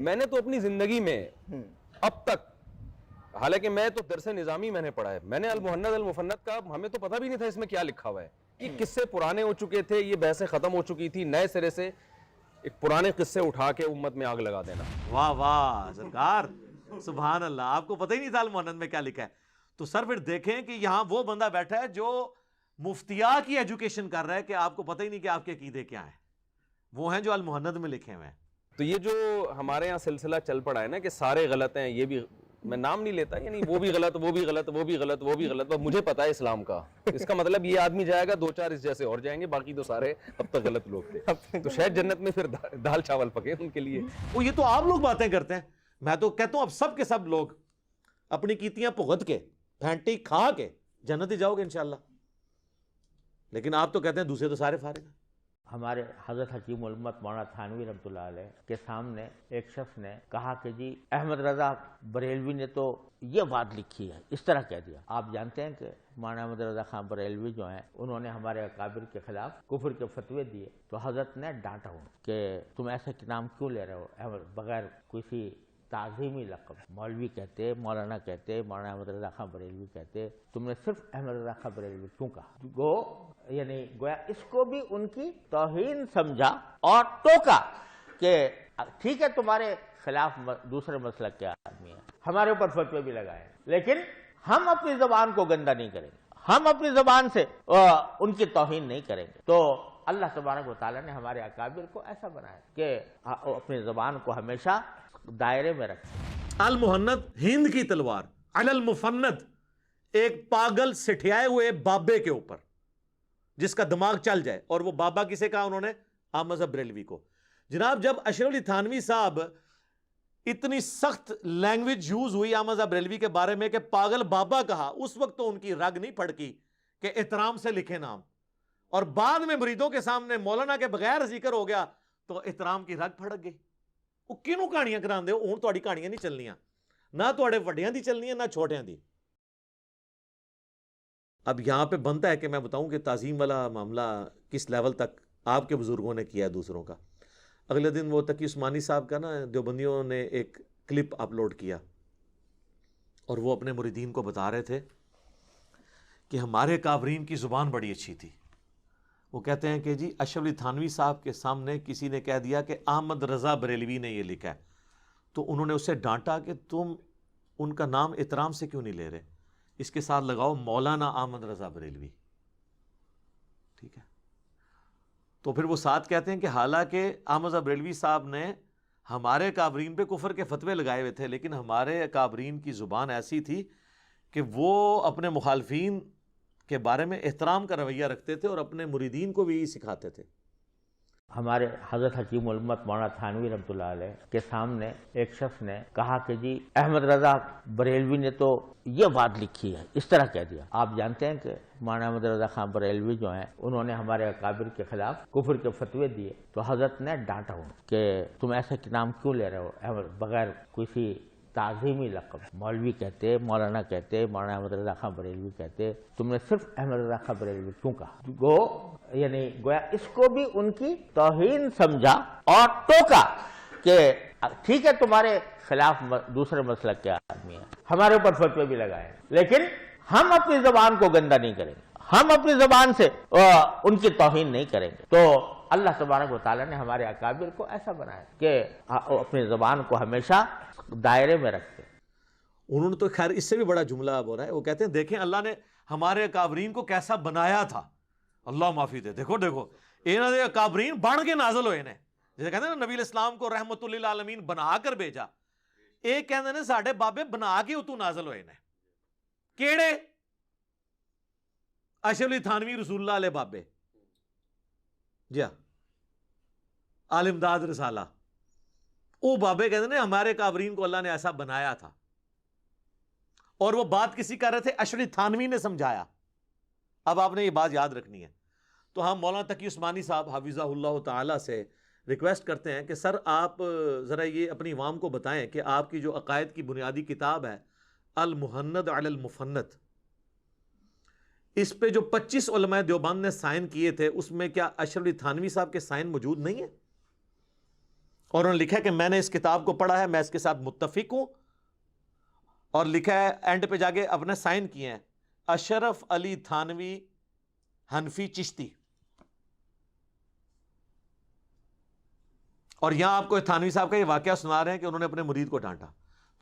میں نے تو اپنی زندگی میں اب تک، حالانکہ میں تو درس نظامی میں نے پڑھا ہے، میں نے المہند المفند کا ہمیں تو پتہ بھی نہیں تھا اس میں کیا لکھا ہوا ہے، یہ قصے پرانے ہو چکے تھے، یہ بحثیں ختم ہو چکی تھی، نئے سرے سے ایک پرانے قصے اٹھا کے امت میں آگ لگا دینا۔ واہ واہ سرکار، سبحان اللہ، آپ کو پتہ ہی نہیں تھا المہند میں کیا لکھا ہے۔ تو سر پھر دیکھیں کہ یہاں وہ بندہ بیٹھا ہے جو مفتیاء کی ایجوکیشن کر رہا ہے کہ آپ کو پتہ ہی نہیں کہ آپ کے عقیدے کیا ہیں، وہ ہیں جو المہند میں لکھے ہوئے ہیں۔ تو یہ جو ہمارے ہاں سلسلہ چل پڑا ہے نا کہ سارے غلط ہیں، یہ بھی میں نام نہیں لیتا، یعنی وہ بھی غلط، وہ بھی غلط، وہ بھی غلط، وہ بھی غلط، مجھے پتا ہے اسلام کا، اس کا مطلب یہ آدمی جائے گا، دو چار اس جیسے اور جائیں گے، باقی تو سارے اب تک غلط لوگ تھے، تو شاید جنت میں پھر دال چاول پکے ان کے لیے۔ وہ یہ تو آپ لوگ باتیں کرتے ہیں، میں تو کہتا ہوں اب سب کے سب لوگ اپنی کیتیاں بھگت کے پھینٹی کھا کے جنت ہی جاؤ گے انشاءاللہ، لیکن آپ تو کہتے ہیں دوسرے تو سارے فارغ ہیں۔ ہمارے حضرت حکیم الامت مولانا تھانوی رحمۃ اللہ علیہ کے سامنے ایک شخص نے کہا کہ جی احمد رضا بریلوی نے تو یہ بات لکھی ہے، اس طرح کہہ دیا۔ آپ جانتے ہیں کہ مولانا احمد رضا خان بریلوی جو ہیں انہوں نے ہمارے اکابر کے خلاف کفر کے فتوے دیے، تو حضرت نے ڈانٹا ہوں کہ تم ایسے نام کیوں لے رہے ہو بغیر کسی تعظیمی لقب، مولوی کہتے، مولانا کہتے، مولانا احمد رضا خان بریلوی کہتے، تم نے صرف احمد رضا خان بریلوی کیوں کہا؟ گو یعنی گویا اس کو بھی ان کی توہین سمجھا اور ٹوکا کہ ٹھیک ہے تمہارے خلاف دوسرے مسلک کے آدمی ہیں، ہمارے اوپر فتوے بھی لگائے، لیکن ہم اپنی زبان کو گندا نہیں کریں گے، ہم اپنی زبان سے ان کی توہین نہیں کریں گے۔ تو اللہ تبارک و تعالیٰ نے ہمارے اکابر کو ایسا بنایا کہ اپنی زبان کو ہمیشہ دائرے میں رکھیں۔ المہند ہند کی تلوار، علی المفند ایک پاگل سٹھیائے ہوئے بابے کے اوپر جس کا دماغ چل جائے، اور وہ بابا کسے کہا انہوں نے؟ احمد بریلوی کو۔ جناب جب اشرف علی تھانوی صاحب اتنی سخت لینگویج یوز ہوئی احمد بریلوی کے بارے میں کہ پاگل بابا کہا، اس وقت تو ان کی رگ نہیں پھڑکی کہ احترام سے لکھے نام، اور بعد میں مریدوں کے سامنے مولانا کے بغیر ذکر ہو گیا تو احترام کی رگ پھڑک گئی۔ وہ کینوں کہانیاں کراندے ہو، ہوں تہاڈی کہانیاں نہیں چلنیاں، نہ تہاڈے وڈیاں دی چلنی ہے نہ چھوٹیاں دی۔ اب یہاں پہ بنتا ہے کہ میں بتاؤں کہ تعظیم والا معاملہ کس لیول تک آپ کے بزرگوں نے کیا ہے دوسروں کا۔ اگلے دن وہ تقی عثمانی صاحب کا نا دیوبندیوں نے ایک کلپ اپلوڈ کیا، اور وہ اپنے مریدین کو بتا رہے تھے کہ ہمارے کابرین کی زبان بڑی اچھی تھی۔ وہ کہتے ہیں کہ جی اشرف علی تھانوی صاحب کے سامنے کسی نے کہہ دیا کہ احمد رضا بریلوی نے یہ لکھا ہے، تو انہوں نے اسے ڈانٹا کہ تم ان کا نام احترام سے کیوں نہیں لے رہے، اس کے ساتھ لگاؤ مولانا احمد رضا بریلوی، ٹھیک ہے؟ تو پھر وہ ساتھ کہتے ہیں کہ حالانکہ احمد رضا بریلوی صاحب نے ہمارے کابرین پہ کفر کے فتوے لگائے ہوئے تھے، لیکن ہمارے کابرین کی زبان ایسی تھی کہ وہ اپنے مخالفین کے بارے میں احترام کا رویہ رکھتے تھے اور اپنے مریدین کو بھی سکھاتے تھے۔ ہمارے حضرت حکیم الامت مولانا تھانوی رحمۃ اللہ علیہ کے سامنے ایک شخص نے کہا کہ جی احمد رضا بریلوی نے تو یہ بات لکھی ہے، اس طرح کہہ دیا۔ آپ جانتے ہیں کہ مولانا احمد رضا خان بریلوی جو ہیں انہوں نے ہمارے اکابر کے خلاف کفر کے فتوے دیے، تو حضرت نے ڈانٹا ہوں کہ تم ایسے نام کیوں لے رہے ہو بغیر کسی تعظیمی لقب، مولوی کہتے، مولانا کہتے، مولانا احمد رضا خان بریلوی کہتے، تم نے صرف احمد رضا خان بریلوی کیوں کہا؟ گو یعنی گویا اس کو بھی ان کی توہین سمجھا اور ٹوکا کہ ٹھیک ہے تمہارے خلاف دوسرے مسلک کے آدمی ہیں، ہمارے اوپر فتوے بھی لگائے، لیکن ہم اپنی زبان کو گندا نہیں کریں گے، ہم اپنی زبان سے ان کی توہین نہیں کریں گے۔ تو اللہ تبارک و تعالیٰ نے ہمارے اکابر کو ایسا بنایا کہ اپنی زبان کو ہمیشہ دائرے میں رکھتے۔ انہوں نے تو خیر اس سے بھی بڑا جملہ اب ہو رہا ہے، وہ کہتے ہیں دیکھیں اللہ نے ہمارے اکابرین کو کیسا بنایا تھا، اللہ معافی دے، دیکھو انہوں نے اکابرین بن کے نازل ہوئے نے، جیسے کہتے ہیں نا نبی علیہ السلام کو رحمت للعالمین بنا کر بھیجا، ایک کہتے ہیں ساڈے بابے بنا کے اتو نازل ہوئے نے، کیڑے؟ اشرف علی تھانوی رسول اللہ علیہ بابے، جی ہاں، عالم امداد رسالہ، وہ بابے کہتے ہیں ہمارے کابرین کو اللہ نے ایسا بنایا تھا، اور وہ بات کسی کر رہے تھے اشرف علی تھانوی نے سمجھایا۔ اب آپ نے یہ بات یاد رکھنی ہے، تو ہم مولانا تقی عثمانی صاحب حفظہ اللہ تعالی سے ریکویسٹ کرتے ہیں کہ سر آپ ذرا یہ اپنی عوام کو بتائیں کہ آپ کی جو عقائد کی بنیادی کتاب ہے المہند علی المفند، اس پہ جو 25 علماء دیوبند نے سائن کیے تھے، اس میں کیا اشرف علی تھانوی صاحب کے سائن موجود نہیں ہیں؟ اور انہوں نے لکھا ہے کہ میں نے اس کتاب کو پڑھا ہے, میں اس کے ساتھ متفق ہوں, اور لکھا ہے اینڈ پہ جا کے اپنے سائن کیے ہیں اشرف علی تھانوی حنفی چشتی. اور یہاں آپ کو تھانوی صاحب کا یہ واقعہ سنا رہے ہیں کہ انہوں نے اپنے مرید کو ڈانٹا.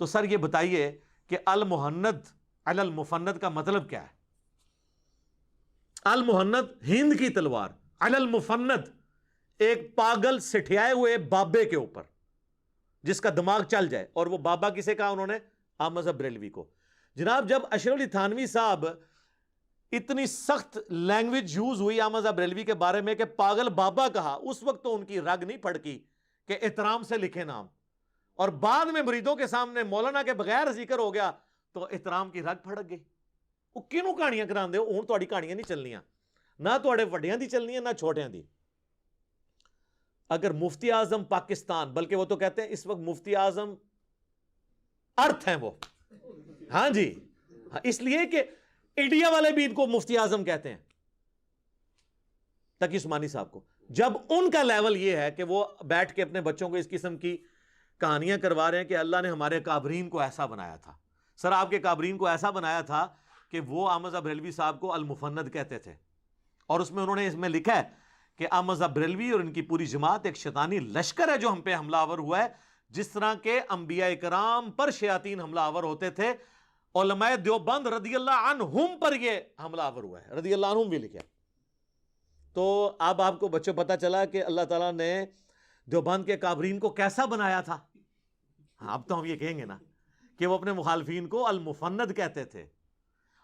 تو سر یہ بتائیے کہ المحند علی المفند کا مطلب کیا ہے؟ المحند ہند کی تلوار, علی المفند ایک پاگل سٹھیائے ہوئے بابے کے اوپر جس کا دماغ چل جائے. اور وہ بابا کسے کہا انہوں نے؟ احمد صاحب بریلوی کو. جناب جب اشرف علی تھانوی صاحب اتنی سخت لینگویج یوز ہوئی احمد صاحب بریلوی کے بارے میں کہ پاگل بابا کہا, اس وقت تو ان کی رگ نہیں پھڑکی کہ احترام سے لکھے نام, اور بعد میں مریدوں کے سامنے مولانا کے بغیر ذکر ہو گیا تو احترام کی رگ پھڑک گئی. وہ کینوں کہانیاں کران دے ہوں, تہاڈی کہانیاں نہیں چلنیاں, نہ تہاڈے وڈیاں دی چلنی ہے نہ چھوٹیاں دی. اگر مفتی اعظم پاکستان, بلکہ وہ تو کہتے ہیں اس وقت مفتی اعظم ارتھ ہیں وہ, ہاں جی, اس لیے کہ انڈیا والے بھی ان کو مفتی اعظم کہتے ہیں, تقی عثمانی صاحب کو. جب ان کا لیول یہ ہے کہ وہ بیٹھ کے اپنے بچوں کو اس قسم کی کہانیاں کروا رہے ہیں کہ اللہ نے ہمارے کابرین کو ایسا بنایا تھا. سر آپ کے کابرین کو ایسا بنایا تھا کہ وہ احمد صاحب بریلوی صاحب کو المفند کہتے تھے, اور اس میں انہوں نے اس میں لکھا ہے کہ احمد صاحب بریلوی اور ان کی پوری جماعت ایک شیطانی لشکر ہے جو ہم پہ حملہ آور ہوا ہے, جس طرح کے انبیاء کرام پر شیاطین حملہ آور ہوتے تھے, علماء دیوبند رضی اللہ عنہم پر یہ حملہ آور ہوا ہے. رضی اللہ عنہم بھی لکھا. تو اب آپ کو بچوں پتہ چلا کہ اللہ تعالیٰ نے دیوبند کے کابرین کو کیسا بنایا تھا. اب تو ہم یہ کہیں گے نا کہ وہ اپنے مخالفین کو المفند کہتے تھے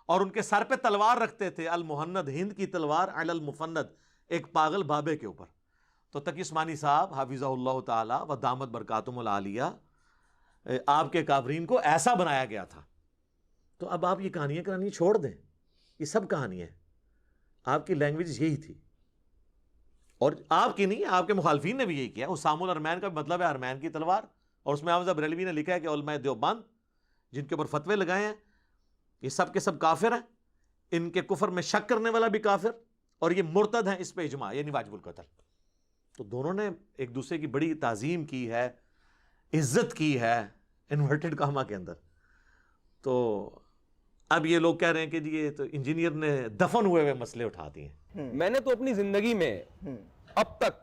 اور ان کے سر پہ تلوار رکھتے تھے, المحند ہند کی تلوار علی المفند, ایک پاگل بابے کے اوپر. تو تقی عثمانی صاحب حفظہ اللہ تعالی و دامت برکاتہم العالیہ, آپ کے کابرین کو ایسا بنایا گیا تھا. تو اب آپ یہ کہانیاں کرانی چھوڑ دیں, یہ سب کہانیاں ہیں, آپ کی لینگویج یہی تھی, اور آپ کی نہیں, آپ کے مخالفین نے بھی یہی کیا. اسام الارمین کا مطلب ہے ارمین کی تلوار, اور اس میں احمد صاحب بریلوی نے لکھا ہے کہ علماء دیوبند جن کے اوپر فتوے لگائے ہیں یہ سب کے سب کافر ہیں, ان کے کفر میں شک کرنے والا بھی کافر, اور یہ مرتد ہیں, اس پہ اجماع, یعنی واجب القتل. تو دونوں نے ایک دوسرے کی بڑی تعظیم کی ہے, عزت کی ہے انورٹڈ کاما کے اندر. تو اب یہ لوگ کہہ رہے ہیں کہ جی یہ تو انجینئر نے دفن ہوئے ہوئے مسئلے اٹھا دیے ہیں. میں نے تو اپنی زندگی میں اب تک,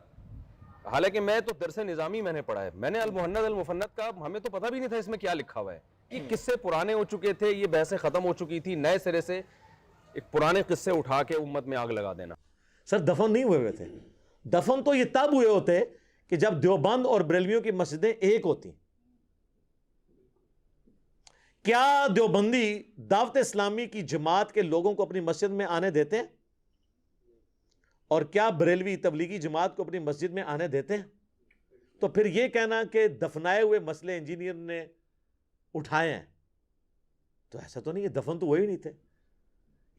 حالانکہ میں تو درس نظامی میں نے پڑھا ہے, میں نے المحند المفند کا ہمیں تو پتہ بھی نہیں تھا اس میں کیا لکھا ہوا ہے. یہ قصے پرانے ہو چکے تھے, یہ بحثیں ختم ہو چکی تھی, نئے سرے سے ایک پرانے قصے اٹھا کے امت میں آگ لگا دینا. سر دفن نہیں ہوئے ہوئے تھے, دفن تو یہ تب ہوئے ہوتے کہ جب دیوبند اور بریلویوں کی مسجدیں ایک ہوتی. کیا دیوبندی دعوت اسلامی کی جماعت کے لوگوں کو اپنی مسجد میں آنے دیتے ہیں؟ اور کیا بریلوی تبلیغی جماعت کو اپنی مسجد میں آنے دیتے ہیں؟ تو پھر یہ کہنا کہ دفنائے ہوئے مسئلے انجینئر نے اٹھائے ہیں, تو ایسا تو نہیں, یہ دفن تو ہوئے ہی نہیں تھے,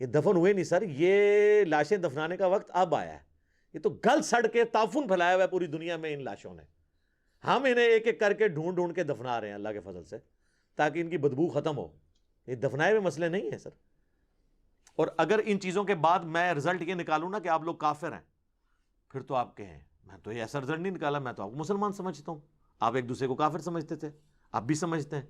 یہ دفن ہوئے نہیں سر, یہ لاشیں دفنانے کا وقت اب آیا ہے. یہ تو گل سڑ کے تعفن پھیلایا ہوا ہے پوری دنیا میں ان لاشوں نے. ہم انہیں ایک ایک کر کے ڈھونڈ ڈھونڈ کے دفنا رہے ہیں اللہ کے فضل سے, تاکہ ان کی بدبو ختم ہو. یہ دفنائے ہوئے مسئلے نہیں ہیں سر. اور اگر ان چیزوں کے بعد میں رزلٹ یہ نکالوں نا کہ آپ لوگ کافر ہیں, پھر تو آپ کہیں میں تو یہ ایسا رزلٹ نہیں نکالا, میں تو آپ کو مسلمان سمجھتا ہوں. آپ ایک دوسرے کو کافر سمجھتے تھے, آپ بھی سمجھتے ہیں.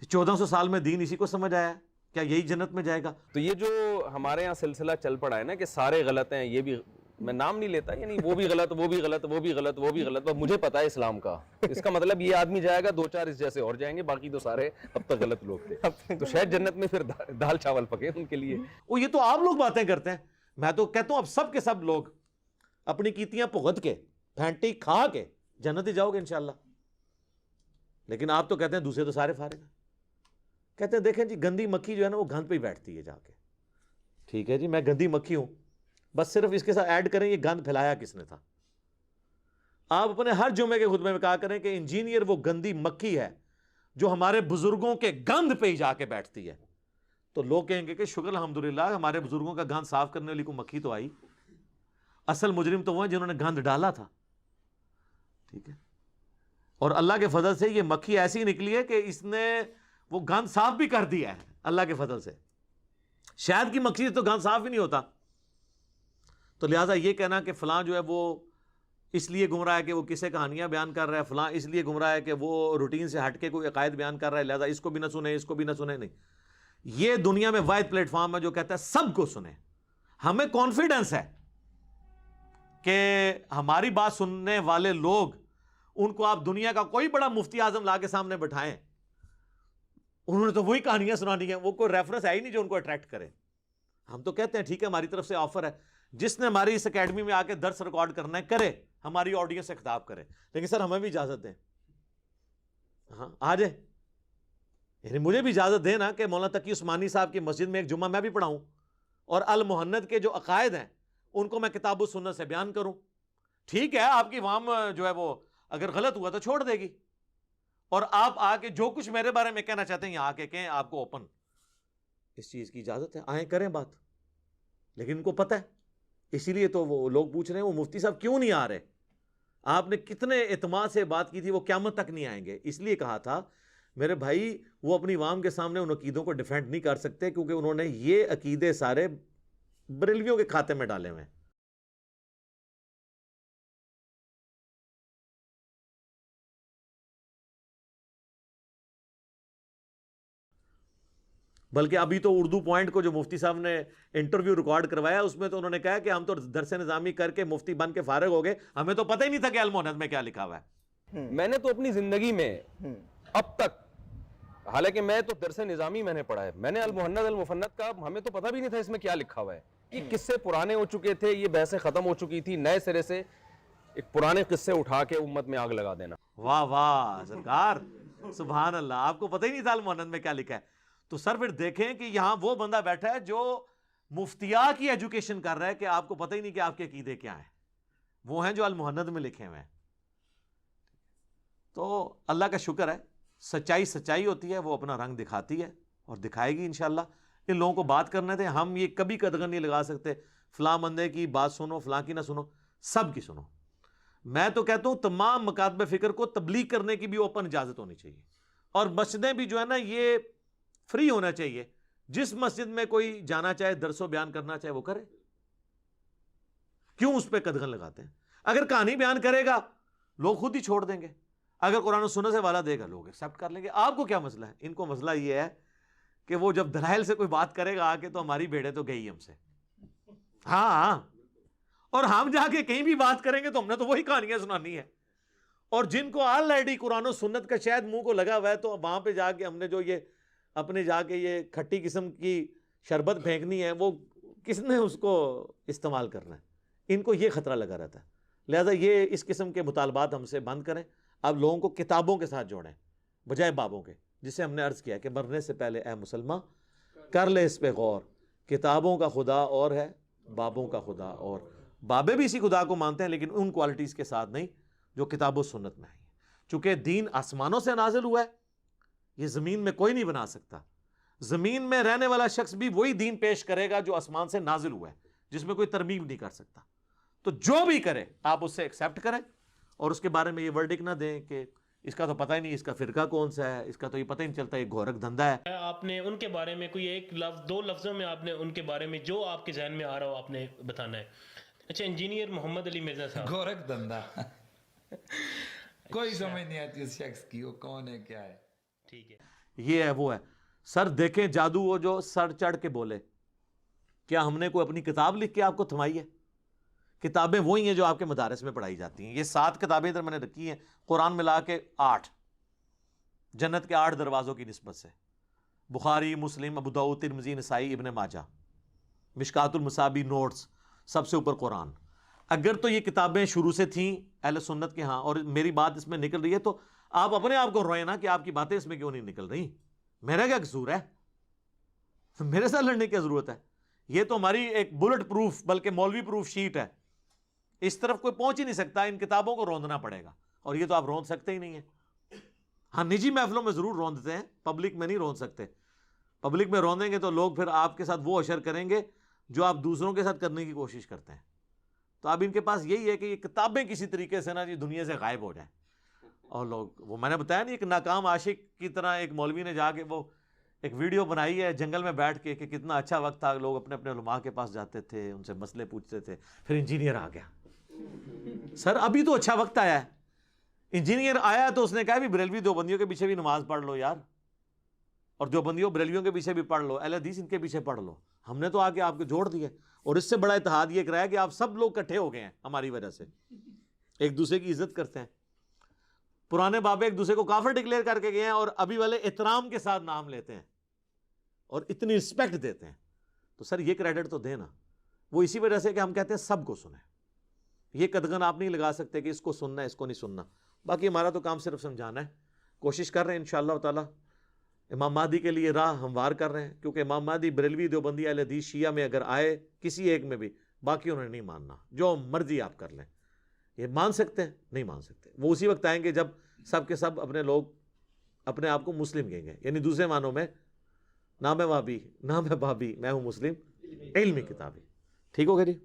1400 سال میں دین اسی کو سمجھ آیا, کیا یہی جنت میں جائے گا؟ تو یہ جو ہمارے یہاں سلسلہ چل پڑا ہے نا کہ سارے غلط ہیں, یہ بھی میں نام نہیں لیتا, یعنی وہ بھی غلط, وہ بھی غلط, وہ بھی غلط, وہ بھی غلط, مجھے پتا ہے اسلام کا. اس کا مطلب یہ آدمی جائے گا, 2-4 اس جیسے اور جائیں گے, باقی تو سارے اب تک غلط لوگ تھے. تو شاید جنت میں پھر دال چاول پکے ان کے لیے. وہ یہ تو آپ لوگ باتیں کرتے ہیں, میں تو کہتا ہوں اب سب کے سب لوگ اپنی کیتیاں بھگت کے پھینٹی کھا کے جنت ہی جاؤ گے انشاءاللہ. لیکن آپ تو کہتے ہیں دوسرے تو سارے فارغ ہیں. کہتے ہیں دیکھیں جی گندی مکھی جو ہے نا وہ گند پہ ہی بیٹھتی ہے جا کے. ٹھیک ہے جی, میں گندی مکھی ہوں, بس صرف اس کے ساتھ ایڈ کریں یہ گند پھیلایا کس نے تھا. آپ اپنے ہر جمعے کے خطبے میں کہا کریں کہ انجینئر وہ گندی مکھی ہے جو ہمارے بزرگوں کے گند پہ ہی جا کے بیٹھتی ہے. تو لوگ کہیں گے کہ شکر الحمدللہ ہمارے بزرگوں کا گند صاف کرنے والی کو مکھی تو آئی. اصل مجرم تو وہ ہیں جنہوں نے گند ڈالا تھا. ٹھیک ہے, اور اللہ کے فضل سے یہ مکھی ایسی نکلی ہے کہ اس نے وہ گند صاف بھی کر دیا ہے اللہ کے فضل سے. شاید کی مکھی سے تو گند صاف ہی نہیں ہوتا. تو لہٰذا یہ کہنا کہ فلاں جو ہے وہ اس لیے گمراہ ہے کہ وہ کسے کہانیاں بیان کر رہا ہے، فلاں اس لیے گمراہ ہے کہ وہ روٹین سے ہٹ کے کوئی عقائد بیان کر رہا ہے، لہذا اس کو بھی نہ سنیں، اس کو بھی نہ سنیں. نہیں، یہ دنیا میں واحد پلیٹ فارم ہے جو کہتا ہے سب کو سنیں. ہمیں کانفیڈنس ہے کہ ہماری بات سننے والے لوگ، ان کو آپ دنیا کا کوئی بڑا مفتی اعظم لا کے سامنے بٹھائیں، انہوں نے تو وہی کہانیاں سنانی ہیں، وہ کوئی ریفرنس ہے ہی نہیں جو ان کو اٹریکٹ کرے. ہم تو کہتے ہیں ٹھیک ہے ہماری طرف سے آفر ہے، جس نے ہماری اس اکیڈمی میں آ کے درس ریکارڈ کرنا ہے کرے، ہماری آڈینس سے خطاب کرے، لیکن سر ہمیں بھی اجازت دیں. ہاں آ جائے، یعنی مجھے بھی اجازت دیں نا کہ مولانا تقی عثمانی صاحب کی مسجد میں ایک جمعہ میں بھی پڑھاؤں اور المحند کے جو عقائد ہیں ان کو میں کتاب و سنت سے بیان کروں. ٹھیک ہے آپ کی عوام جو ہے وہ اگر غلط ہوا تو چھوڑ دے گی، اور آپ آ کے جو کچھ میرے بارے میں کہنا چاہتے ہیں یہاں آ کے کہیں، آپ کو اوپن اس چیز کی اجازت ہے، آئیں کریں بات. لیکن ان کو پتہ ہے، اسی لیے تو وہ لوگ پوچھ رہے ہیں وہ مفتی صاحب کیوں نہیں آ رہے، آپ نے کتنے اعتماد سے بات کی تھی، وہ قیامت تک نہیں آئیں گے. اس لیے کہا تھا میرے بھائی وہ اپنی عوام کے سامنے ان عقیدوں کو ڈیفینڈ نہیں کر سکتے، کیونکہ انہوں نے یہ عقیدے سارے بریلویوں کے کھاتے میں ڈالے ہوئے ہیں. بلکہ ابھی تو اردو پوائنٹ کو جو مفتی صاحب نے انٹرویو ریکارڈ کروایا اس میں تو انہوں نے کہا کہ ہم تو درس نظامی کر کے مفتی بن کے فارغ ہو گئے، ہمیں تو پتہ ہی نہیں تھا کہ المحند میں کیا لکھا ہوا ہے. میں نے تو اپنی زندگی میں اب تک، حالانکہ میں تو درس نظامی میں نے پڑھا ہے، میں نے المحند المفند کا ہمیں تو پتہ بھی نہیں تھا اس میں کیا لکھا ہوا ہے. یہ قصے پرانے ہو چکے تھے، یہ بحثیں ختم ہو چکی تھی، نئے سرے سے ایک پرانے قصے اٹھا کے امت میں آگ لگا دینا. واہ واہ سرکار، سبحان اللہ، آپ کو پتہ ہی نہیں تھا المحند میں کیا لکھا ہے. تو سر پھر دیکھیں کہ یہاں وہ بندہ بیٹھا ہے جو مفتیاء کی ایجوکیشن کر رہا ہے کہ آپ کو پتہ ہی نہیں کہ آپ کے عقیدے کیا ہیں، وہ ہیں جو المحند میں لکھے ہوئے ہیں. تو اللہ کا شکر ہے، سچائی سچائی ہوتی ہے، وہ اپنا رنگ دکھاتی ہے اور دکھائے گی انشاءاللہ. ان لوگوں کو بات کرنے تھے، ہم یہ کبھی قدغن نہیں لگا سکتے فلاں بندے کی بات سنو فلاں کی نہ سنو، سب کی سنو. میں تو کہتا ہوں تمام مکاتب فکر کو تبلیغ کرنے کی بھی اوپن اجازت ہونی چاہیے، اور مسجدیں بھی جو ہے نا یہ فری ہونا چاہیے. جس مسجد میں کوئی جانا چاہے درس و بیان کرنا چاہے وہ کرے، کیوں اس پہ قدغن لگاتے ہیں؟ اگر کہانی بیان کرے گا لوگ خود ہی چھوڑ دیں گے، اگر قرآن و سنت سے والا دے گا لوگ ایکسیپٹ کر لیں گے. آپ کو کیا مسئلہ ہے؟ ان کو مسئلہ یہ ہے کہ وہ جب دلائل سے کوئی بات کرے گا آگے تو ہماری بھیڑیں تو گئی ہم سے. ہاں، اور ہم جا کے کہیں بھی بات کریں گے تو ہم نے تو وہی کہانیاں سنانی ہے. اور جن کو آلریڈی قرآن و سنت کا شاید منہ کو لگا ہوا ہے تو وہاں پہ جا کے ہم نے جو یہ اپنے جا کے یہ کھٹی قسم کی شربت پھینکنی ہے، وہ کس نے اس کو استعمال کرنا ہے؟ ان کو یہ خطرہ لگا رہتا ہے. لہذا یہ اس قسم کے مطالبات ہم سے بند کریں. اب لوگوں کو کتابوں کے ساتھ جوڑیں بجائے بابوں کے، جسے ہم نے عرض کیا کہ مرنے سے پہلے اے مسلمان کر لے اس پہ غور، کتابوں کا خدا اور ہے، بابوں کا خدا اور. بابے بھی اسی خدا کو مانتے ہیں لیکن ان کوالٹیز کے ساتھ نہیں جو کتاب و سنت میں ہیں. چونکہ دین آسمانوں سے نازل ہوا ہے، یہ زمین میں کوئی نہیں بنا سکتا. زمین میں رہنے والا شخص بھی وہی دین پیش کرے گا جو آسمان سے نازل ہوا ہے، جس میں کوئی ترمیم نہیں کر سکتا. تو جو بھی کرے آپ اس سے ایکسیپٹ کریں، اور اس کے بارے میں یہ ورڈک نہ دیں کہ اس کا تو پتہ ہی نہیں، اس کا فرقہ کون سا ہے، اس کا تو یہ پتہ ہی نہیں چلتا، یہ گھورک دھندا ہے. آپ نے ان کے بارے میں کوئی ایک لفظ، دو لفظوں میں آپ نے ان کے بارے میں جو آپ کے ذہن میں آ رہا ہو آپ نے بتانا ہے. اچھا، انجینئر محمد علی مرزا صاحب. گورک دھندا کوئی سمجھ نہیں آتی اس شخص کی، وہ کون ہے کیا ہے. ٹھیک ہے، یہ ہے وہ ہے. سر دیکھیں جادو وہ جو سر چڑھ کے بولے، کیا ہم نے کوئی اپنی کتاب لکھ کے آپ کو تھمائی ہے؟ کتابیں وہی ہیں جو آپ کے مدارس میں پڑھائی جاتی ہیں. یہ 7 کتابیں ادھر میں نے رکھی ہیں، قرآن ملا کے 8، جنت کے 8 دروازوں کی نسبت سے، بخاری، مسلم، ابو داؤد، ترمذی، نسائی، ابن ماجہ، مشکات المصابیح، نوٹس، سب سے اوپر قرآن. اگر تو یہ کتابیں شروع سے تھیں اہل سنت کے ہاں اور میری بات اس میں نکل رہی ہے تو آپ اپنے آپ کو روئیں نا کہ آپ کی باتیں اس میں کیوں نہیں نکل رہی. میرا کیا قصور ہے؟ میرے ساتھ لڑنے کی ضرورت ہے؟ یہ تو ہماری ایک بلٹ پروف بلکہ مولوی پروف شیٹ ہے، اس طرف کوئی پہنچ ہی نہیں سکتا. ان کتابوں کو روندنا پڑے گا، اور یہ تو آپ روند سکتے ہی نہیں ہیں. ہاں نجی محفلوں میں ضرور روندتے ہیں، پبلک میں نہیں روند سکتے. پبلک میں روندیں گے تو لوگ پھر آپ کے ساتھ وہ اشر کریں گے جو آپ دوسروں کے ساتھ کرنے کی کوشش کرتے ہیں. تو اب ان کے پاس یہی ہے کہ یہ کتابیں کسی طریقے سے نا جی دنیا سے غائب ہو جائیں. اور لوگ، وہ میں نے بتایا نہیں، ایک ناکام عاشق کی طرح ایک مولوی نے جا کے وہ ایک ویڈیو بنائی ہے جنگل میں بیٹھ کے کہ کتنا اچھا وقت تھا، لوگ اپنے اپنے علماء کے پاس جاتے تھے، ان سے مسئلے پوچھتے تھے. پھر انجینئر آ گیا. سر ابھی تو اچھا وقت آیا ہے. انجینئر آیا تو اس نے کہا بھی بریلوی دیوبندیوں کے پیچھے بھی نماز پڑھ لو یار, اور دیوبندیوں بریلویوں کے پیچھے بھی پڑھ لو, اہل حدیث ان کے پیچھے پڑھ لو. ہم نے تو آ کے آپ کو جوڑ دیا, اور اس سے بڑا اتحاد یہ کرایا کہ آپ سب لوگ اکٹھے ہو گئے ہیں ہماری وجہ سے, ایک دوسرے کی عزت کرتے ہیں. پرانے بابے ایک دوسرے کو کافر ڈکلیئر کر کے گئے ہیں, اور ابھی والے احترام کے ساتھ نام لیتے ہیں اور اتنی رسپیکٹ دیتے ہیں. تو سر یہ کریڈٹ تو دینا. وہ اسی وجہ سے کہ ہم کہتے ہیں سب کو سنیں, یہ قدغن آپ نہیں لگا سکتے کہ اس کو سننا ہے اس کو نہیں سننا. باقی ہمارا تو کام صرف سمجھانا ہے. کوشش کر رہے ہیں انشاءاللہ تعالی امام مہدی کے لیے راہ ہموار کر رہے ہیں, کیونکہ امام مہدی بریلوی دیوبندی اہل حدیث شیعہ میں اگر آئے کسی ایک میں بھی, باقی انہوں نے نہیں ماننا. جو مرضی آپ کر لیں, یہ مان سکتے ہیں نہیں مان سکتے. وہ اسی وقت آئیں گے جب سب کے سب اپنے لوگ اپنے آپ کو مسلم کہیں گے, یعنی دوسرے معنوں میں نہ میں وہابی نہ میں بابی, میں ہوں مسلم علمی کتابی. ٹھیک ہو گیا جی.